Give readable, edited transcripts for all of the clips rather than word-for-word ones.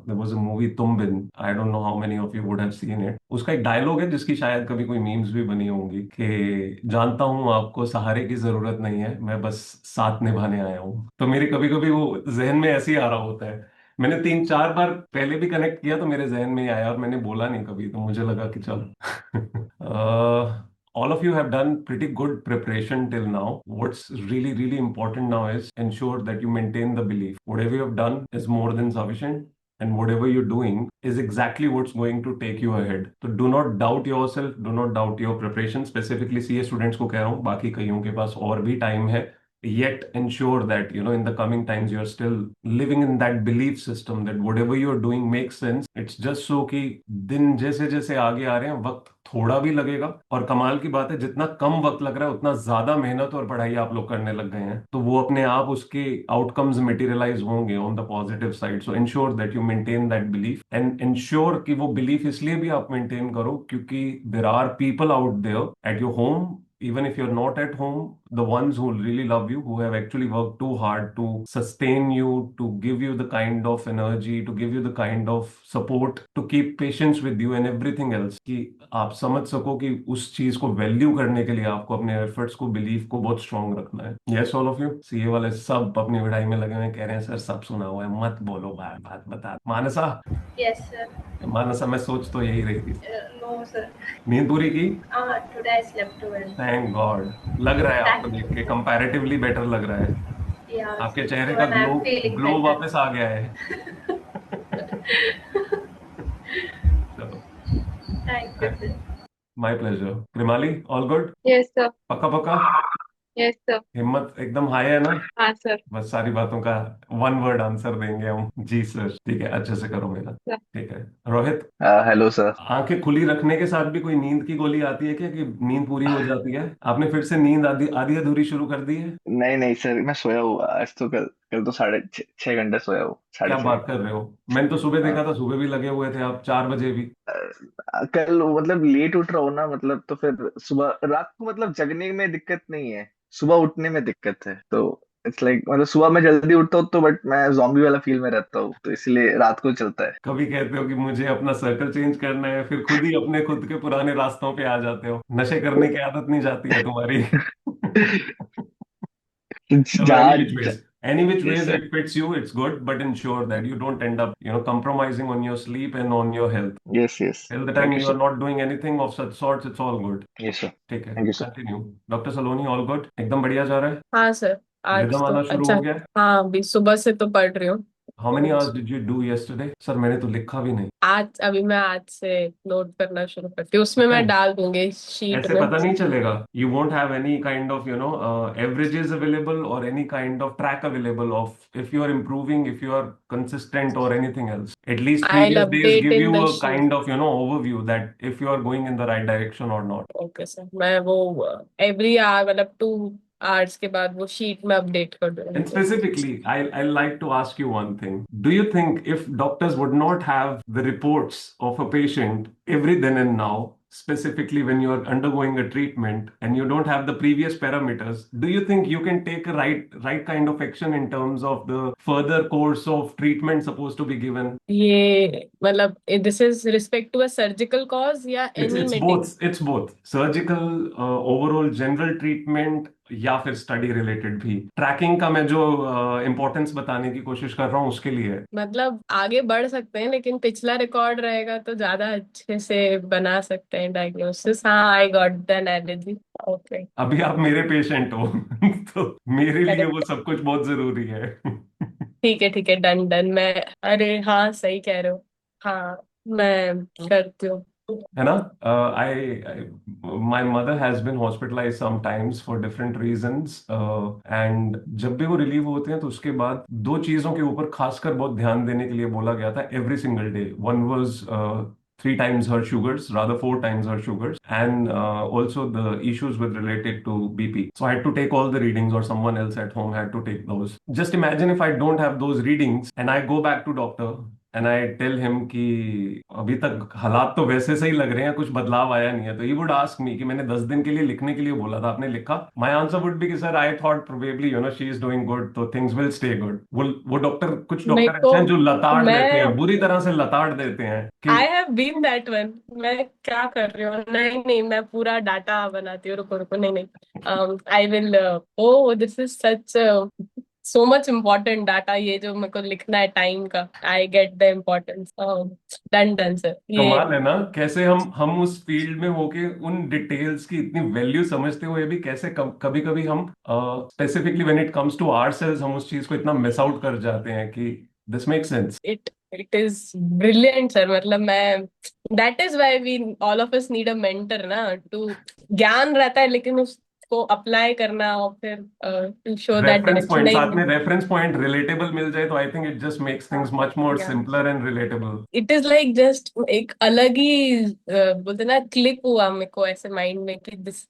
There was a movie Tum Bin, I don't know how many of you would have seen it. उसका एक dialogue है जिसकी शायद कभी कोई मीम्स भी बनी होंगी कि जानता हूँ आपको सहारे की जरूरत नहीं है, मैं बस साथ निभाने आया हूँ। तो मेरे कभी कभी वो जहन में ऐसे ही आ रहा होता है। मैंने 3-4 बार पहले भी कनेक्ट किया तो मेरे जहन में ही आया और मैंने बोला नहीं कभी, तो मुझे लगा कि चलो। all of you have done pretty good preparation till now. What's really, really important now is ensure that you maintain the belief. Whatever you have done is more than sufficient, and whatever you're doing is exactly what's going to take you ahead. So do not doubt yourself, do not doubt your preparation. Specifically CA students को कह रहा हूँ, बाकी कईयों के पास और भी time है। Yet ensure that in the coming times you're still living in that belief system that whatever you're doing makes sense. It's just so कि दिन जैसे जैसे आगे आ रहे हैं वक्त थोड़ा भी लगेगा, और कमाल की बात है जितना कम वक्त लग रहा है उतना ज्यादा मेहनत और पढ़ाई आप लोग करने लग गए हैं, तो वो अपने आप उसके आउटकम्स मटेरियलाइज होंगे on the positive side. So ensure that you maintain that belief, and ensure कि वो बिलीफ इसलिए भी आप मेंटेन करो क्योंकि there are people out there at your home, even if you're not at home, the ones who really love you, who have actually worked too hard to sustain you, to give you the kind of energy, to give you the kind of support, to keep patience with you and everything else, कि आप समझ सको कि उस चीज को value करने के लिए आपको अपने एफर्ट्स को, बिलीफ को बहुत स्ट्रांग रखना है। Yes all of you. CA वाले सब अपनी पढ़ाई में लगे हुए हैं, कह रहे हैं सर सब सुना हुआ है, मत बोलो बात बात बता। मानसा, Yes, sir. मानसा मैं सोच तो यही रही थी। No, sir. नींद पूरी की? Today I slept well. Thank God. लग रहा है आपको Thank देख you, के sir. कंपैरेटिवली बेटर लग रहा है। Yeah, आपके sir. चेहरे का Even I glow am feeling glow better. वापस आ गया है। चलो, Thank you, sir. My pleasure. Krimali, all good? Yes sir. पक्का पक्का? Yes sir. हिम्मत एकदम हाई है ना? हाँ सर। बस सारी बातों का वन वर्ड आंसर देंगे हम, जी सर। ठीक है, अच्छे से करो मेरा। सर। ठीक है। Rohit, hello sir. आंखें खुली रखने के साथ भी कोई नींद की गोली आती है क्या, कि नींद पूरी हो जाती है? आपने फिर से नींद आधी आधी अधूरी शुरू कर दी है? नहीं नहीं सर, मैं सोया हूँ आज तो। कल कल तो 6.5 घंटे सोया हूँ, साढ़े क्या छह बात कर रहे हो? मैंने तो सुबह देखा था, सुबह भी लगे हुए थे आप, 4 बजे भी। कल मतलब लेट उठ रहा हूँ ना, मतलब तो फिर सुबह रात को मतलब जगने में दिक्कत नहीं है, सुबह उठने में दिक्कत है। तो इट्स लाइक मतलब सुबह मैं जल्दी उठता हूँ तो बट मैं जॉम्बी वाला फील में रहता हूँ, तो इसलिए रात को चलता है। कभी कहते हो कि मुझे अपना सर्कल चेंज करना है, फिर खुद ही अपने खुद के पुराने रास्तों पे आ जाते हो। नशे करने की आदत नहीं जाती है तुम्हारी। चलो, जहाँ any which yes ways sir. it fits you, it's good, but ensure that you don't end up, compromising on your sleep and on your health. Yes yes. Till the time thank you you are sir. not doing anything of such sorts, it's all good. Yes sir. ठीक है, thank you sir. Continue. Doctor Saloni, all good? एकदम बढ़िया जा रहा है? हाँ sir. आज rhythm तो आना शुरू हो अच्छा। गया? हाँ अभी सुबह से तो पढ़ रही हूँ। How many hours did you do yesterday? Sir मैंने तो लिखा भी नहीं। आज से नोट करना शुरू करती हूँ, उसमें मैं डाल दूंगी शीट ऐसे में। पता नहीं चलेगा। You won't have any kind of averages available or any kind of track available of if you are improving, if you are consistent or anything else. At least I previous days update give in you the a sheet. kind of overview that if you are going in the right direction or not. Okay sir, मैं वो every hour मतलब 2 hours के बाद वो sheet में update कर And दूंगी। specifically, I like to ask you one thing. Do you think if doctors would not have the reports of a patient every then and now, specifically when you are undergoing a treatment and you don't have the previous parameters, do you think you can take a right kind of action in terms of the further course of treatment supposed to be given? ये मतलब this is respect to a surgical cause या It's any it's medic? both. It's both. Surgical, overall general treatment, या फिर study related भी। Trekking का मैं जो importance बताने की कोशिश कर रहा हूँ उसके लिए है। मतलब आगे बढ़ सकते हैं लेकिन पिछला रिकॉर्ड रहेगा तो ज्यादा अच्छे से बना सकते हैं डायग्नोसिस। हाँ, I got the analogy. Okay. अभी आप मेरे पेशेंट हो तो मेरे लिए वो करेक्ट। सब कुछ बहुत जरूरी है। ठीक है, डन डन। मैं अरे हाँ, सही कह रहे हो। हाँ, मैं करती हूँ। है ना? I my mother has been hospitalize sometimes for different reasons, एंड जब भी वो रिलीव होते हैं तो उसके बाद दो चीजों के ऊपर खासकर बहुत ध्यान देने के लिए बोला गया था every single day. One was 3 times her sugars, rather 4 times her sugars, and also the issues with related to BP. So I had to take all the readings, or someone else at home had to take those. Just imagine if I don't have those readings and I go back to doctor and I tell him कि अभी तक हालात तो वैसे से ही लग रहे हैं, कुछ बदलाव आया नहीं है, तो ही वुड आस्क मी कि मैंने 10 दिन के लिए लिखने के लिए बोला था, आपने लिखा? माय आंसर वुड बी कि sir I thought probably she is doing good, तो थिंग्स विल स्टे गुड। वो डॉक्टर, कुछ मेरे डॉक्टर को ऐसे हैं जो लताड़ देते मैं हैं, बुरी तरह से लताड़ देते हैं कि I have been that one. मैं क्या कर रही हूँ? नहीं नहीं, मैं पूरा डाटा बनाती हूँ। रुको रुको, नहीं नहीं, I will, oh this is such so much important data, ये जो मेरे को लिखना है टाइम का। I get the importance. Done done sir, ये कमाल है ना, कैसे हम उस फील्ड में होके उन डिटेल्स की इतनी वैल्यू समझते हुए भी कैसे कभी कभी हम specifically when it comes to our sales हम उस चीज को इतना मिस आउट कर जाते हैं कि this make sense. It is brilliant sir. मतलब मैं, that is why we all of us need a mentor ना, टू ज्ञान रहता है लेकिन उसको अप्लाई करना और फिर to show that reference direction. Point, नहीं साथ में नहीं, रेफरेंस पॉइंट रिलेटेबल मिल जाए तो I think it just makes things much more या simpler and relatable. It is like just एक अलग ही बोलते ना, क्लिक हुआ मेरे को ऐसे माइंड में कि this,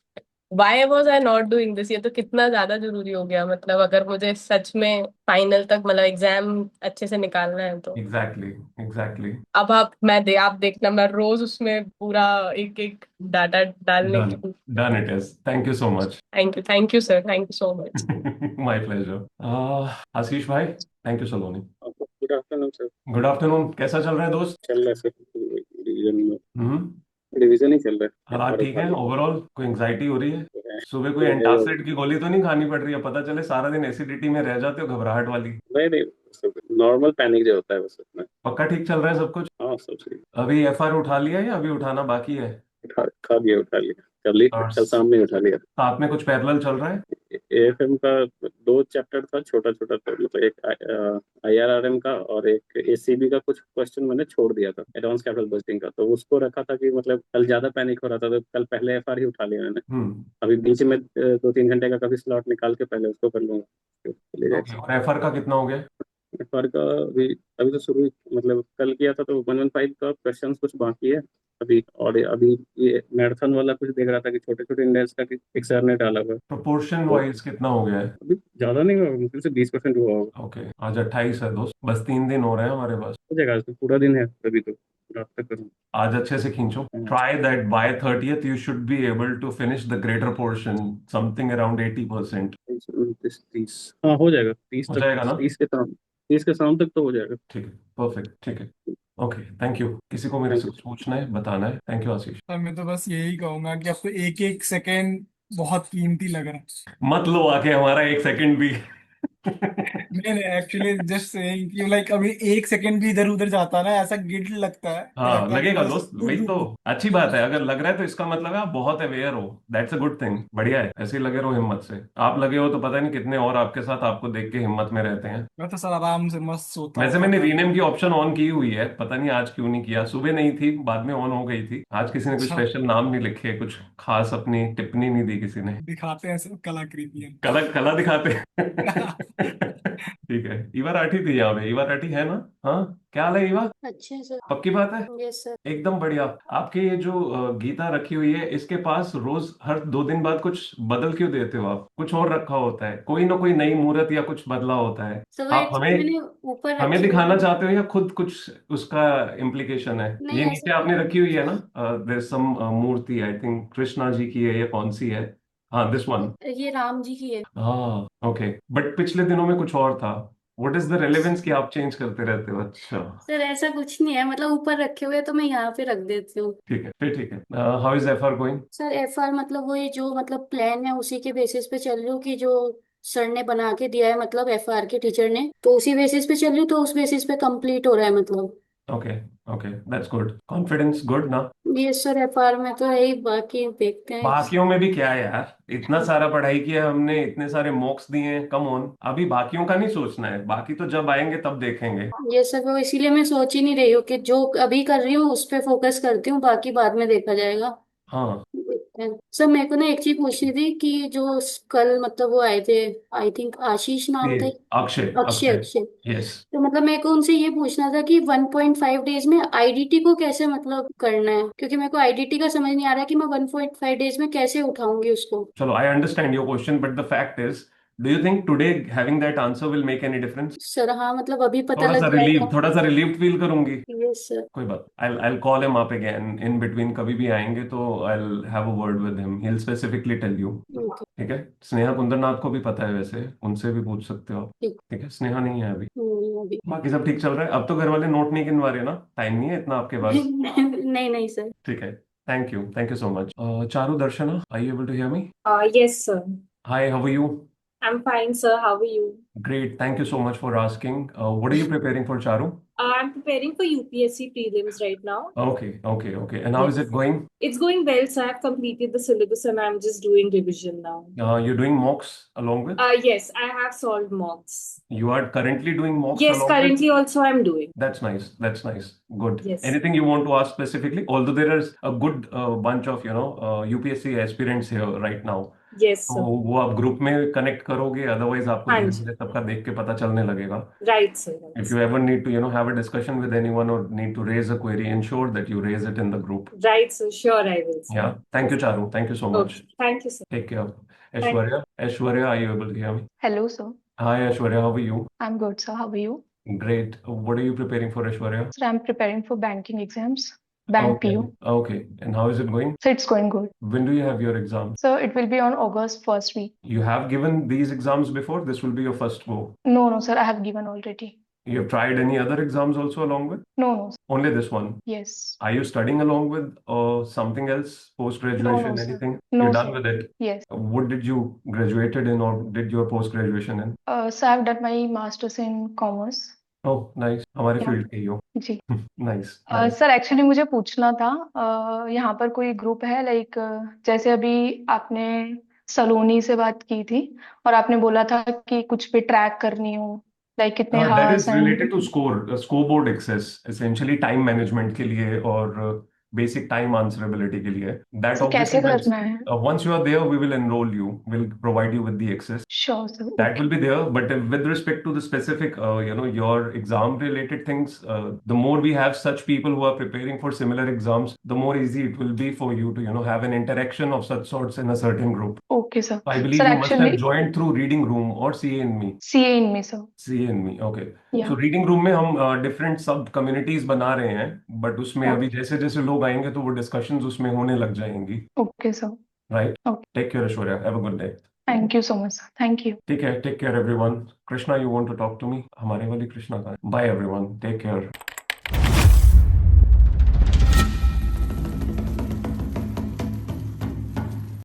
why was I not doing this. ये तो कितना ज्यादा जरूरी हो गया, मतलब अगर मुझे सच में फाइनल तक मतलब एग्जाम अच्छे से निकालना है तो। Exactly, exactly. अब आप देखना, मैं रोज उसमें पूरा एक एक डाटा डालने डन, की। Done it is, thank you so much. Thank you sir, thank you so much. My pleasure. Ashish भाई, thank you Saloni. Good afternoon sir. Good afternoon, कैसा चल रहा है दोस्त? चल रहा है सर, डिवीजन में। हम्म। डिवीजन ही चल रहा है, हालात एफआर ठीक उठा है? लिया ओवरऑल कोई एंग्जाइटी हो रही है? तो है। सुबह कोई तो है वो, एंटासिड की गोली तो नहीं खानी पड़ रही है? पता चले सारा दिन एसिडिटी में रह जाते हो, घबराहट वाली। नहीं नहीं, नॉर्मल पैनिक जो होता है बस उतना। पक्का ठीक चल रहा है सब कुछ? हाँ सब सही। अभी एफआर उठा लिया या अभी उठाना बाकी है? उठा लिया कल ही, और कल शाम में उठा लिया। साथ में कुछ पैरेलल चल रहा है? एएफएम का दो चैप्टर था, छोटा छोटा था, मतलब एक आईआरआरएम का और एक एसीबी का। कुछ क्वेश्चन मैंने छोड़ दिया था एडवांस कैपिटल बजटिंग का, तो उसको रखा था कि मतलब कल ज्यादा पैनिक हो रहा था, तो कल पहले एफआर ही उठा लिया मैंने। हम्म। अभी बीच में 2-3 घंटे का कभी स्लॉट निकाल के पहले उसको कर लूंगा, फिर चले जाए। ओके, और एफआर का कितना हो गया? एफआर का अभी अभी तो शुरू, मतलब कल किया था तो 115 का क्वेश्चन कुछ बाकी है अभी। और अभी ये मैराथन वाला कुछ देख रहा था कि छोटे छोटे इंडेक्स का कि एक सर ने डाला हुआ है। प्रोपोर्शन तो वाइज कितना हो गया है? अभी ज्यादा नहीं हुआ, मुश्किल से 20% हुआ होगा। ओके, आज 28 है दोस्त, बस 3 दिन हो रहे हैं हमारे पास। हो जाएगा, आज तो पूरा दिन है अभी तो, रात तक करूँ। आज अच्छे से खींचो, हाँ, try that by 30th you should be able to finish the greater portion, something around 80%। 29, 30, हाँ हो जाएगा 30 हो तक। जाएगा ना? 30 के शाम तक तो हो जाएगा। ठीक है, परफेक्ट, ठीक है। Okay, thank you. किसी को मेरे थैंक से यू। कुछ पूछना है, बताना है? Thank you Ashish. सर मैं तो बस यही कहूंगा कि आपको एक एक सेकेंड बहुत कीमती लग रहा है। मत लो आके हमारा एक सेकंड भी। नहीं नहीं, एक्चुअली जस्ट सेइंग कि लाइक अभी एक सेकेंड भी इधर उधर जाता ना, ऐसा गिल्ट लगता है कि हाँ लगता है कि लगेगा बस दोस्त, वही तो। अच्छी बात है, अगर लग रहा है तो इसका मतलब है आप बहुत अवेयर हो, दैट्स अ गुड थिंग, बढ़िया है, ऐसे ही लगे रहो हिम्मत से। आप लगे हो तो पता नहीं कितने और आपके साथ आपको देख के हिम्मत में रहते हैं। मैं तो सर आराम से मस्त सोता हूँ, वैसे मैंने पता नहीं। रीनेम की ऑप्शन ऑन की हुई है, पता नहीं आज क्यों नहीं किया, सुबह नहीं थी, बाद में ऑन हो गई थी। आज किसी ने कुछ अच्छा, स्पेशल नाम नहीं लिखे, कुछ खास अपनी टिप्पणी नहीं दी किसी ने। दिखाते हैं सब कलाकृतियां। कला कला दिखाते। ठीक है, ईवा राठी थी यहाँ पे, ईवा राठी है ना? हाँ, क्या हाल है ईवा? अच्छे सर। पक्की बात है? Yes sir. एकदम बढ़िया। आपके ये जो गीता रखी हुई है, इसके पास रोज हर 2 दिन बाद कुछ बदल क्यों देते हो आप? कुछ और रखा होता है, कोई ना कोई नई मूर्त या कुछ बदला होता है। सर वो आप एक्चुअली हमें मैंने ऊपर हमें रखी हुई दिखाना है। चाहते हो या खुद कुछ उसका इम्प्लीकेशन है? नहीं ये ऐसा नीचे आपने कुछ रखी हुई है ना, देयर सम मूर्ति, आई थिंक कृष्णा जी की है या कौन सी है? हाँ, दिस वन। नहीं, ये राम जी की है। हाँ, ओके। बट पिछले दिनों में कुछ और था। व्हाट इज द रेलेवेंस कि आप चेंज करते रहते हो? अच्छा, सर ऐसा कुछ नहीं है, मतलब ऊपर रखे हुए तो मैं यहाँ पे रख देती हूँ। ठीक है, फिर ठीक है। How is FR going? Sir FR मतलब वो ये जो मतलब प्लान है उसी के बेसिस पे चल रही हूँ कि जो सर ने बना के दिया है, मतलब एफआर के टीचर ने, तो उसी बेसिस पे चल रही हूँ, तो उस बेसिस पे कंप्लीट हो रहा है मतलब। Okay, okay, that's good, confidence good ना? ये सर एफआर में तो है ही, बाकी देखते हैं। बाकियों में भी क्या है यार, इतना सारा पढ़ाई किया हमने, इतने सारे मॉक्स दिए हैं, कम ऑन, अभी बाकियों का नहीं सोचना है, बाकी तो जब आएंगे तब देखेंगे। ये सब वो इसीलिए मैं सोच ही नहीं रही हूँ कि जो अभी कर रही हूँ उस पे फोकस करती हूँ, बाकी बाद में देखा जाएगा। हाँ, देखते हैं। सर मेरे को ना एक चीज पूछनी थी कि जो कल मतलब वो आए थे, आई थिंक आशीष नाम ये था। अक्षय, अक्षय अक्षय। अक्षय। यस। तो मतलब मेरे को उनसे ये पूछना था कि 1.5 डेज में आईडीटी को कैसे मतलब करना है, क्योंकि मेरे को आईडीटी का समझ नहीं आ रहा है कि मैं 1.5 डेज में कैसे उठाऊंगी उसको। चलो, I understand your question, but the fact is do you think today having that answer will make any difference? Sir हाँ मतलब अभी पता लग जाएगा। थोड़ा सा रिलीव फील करूंगी। Yes sir. कोई बात, I call him up again in between, कभी भी आएंगे तो I have a word with him, he will specifically tell you. Okay. ठीक है, स्नेहा कुंदरनाथ को भी पता है वैसे, उनसे भी पूछ सकते हो आप। ठीक। ठीक है, स्नेहा नहीं है अभी। अभी बाकी सब ठीक चल रहा है। अब तो घर वाले नोट नहीं गिनवा रहे ना, टाइम नहीं है इतना आपके पास। नहीं नहीं सर। ठीक है, thank you so much. Charu, Darshana, are you able to hear me? Yes, sir. Hi, how are you? I'm fine, sir. How are you? Great, thank you so much for asking. What are you preparing for, Charu? I'm preparing for UPSC prelims right now. Okay. And how is Yes. it going? It's going well, sir. I've completed the syllabus and I'm just doing revision now. You're doing mocks along with? Yes, I have solved mocks. You are currently doing mocks Yes, along with? currently also I'm doing. That's nice. Good. Yes. Anything you want to ask specifically? Although there is a good bunch of, UPSC aspirants here right now. Yes, तो sir. वो आप group में connect करोगे, otherwise आपको हाँ धीरे जी। धीरे सबका देख के पता चलने लगेगा। Right, sir. Right, If you sir. ever need to, have a discussion with anyone or need to raise a query, ensure that you raise it in the group. Right, sir. Sure, I will, sir. Yeah. Thank you, Charu. Thank you so much. Okay. Thank you, sir. Take care. Thank Aishwarya. Aishwarya, are you able to hear me? Hello, sir. Hi, Aishwarya. How are you? I'm good, sir. How are you? Great. What are you preparing for, Aishwarya? Sir, I'm preparing for banking exams, Bank Okay. PO. Okay. And how is it going? So it's going good. When do you have your exam? So it will be on August first week. You have given these exams before? This will be your first go. No, sir. I have given already. You have tried any other exams also along with? No, sir. Only this one. Yes. Are you studying along with something else, post-graduation, No, sir. anything? No, You're done sir. with it? Yes. What did you graduated in or did your post-graduation in? So I've done my master's in commerce. Oh, nice. हमारे Yeah. Field के ही हो। जी। Nice. Sir actually मुझे पूछना था, यहाँ पर कोई group है लाइक, जैसे अभी आपने सलोनी से बात की थी और आपने बोला था कि कुछ पे ट्रैक करनी हो, लाइक कितने That horse is related to scoreboard access, essentially time management के लिए और basic time answerability के लिए. That सर कैसे obviously करना है? once you are there, we will enroll you. We'll provide you with the access. Sure sir. That will be there, but with respect to the specific, your exam-related things, the more we have such people who are preparing for similar exams, the more easy it will be for you to, have an interaction of such sorts in a certain group. Okay sir. I believe sir you must have actually joined through Reading Room or CA in Me. CA इन में sir. CA in Me, okay. या So Reading Room में हम different sub communities बना रहे हैं, but उसमें अभी जैसे जैसे लोग आएंगे तो वो discussions उसमें होने लग जाएंगी, okay sir. right? Okay. Take care, Aishwarya. Have a good day. Thank you so much sir. Thank you. ठीक है, take care everyone. Krishna, you want to talk to me? हमारे वाली कृष्णा का है. Bye everyone. Take care.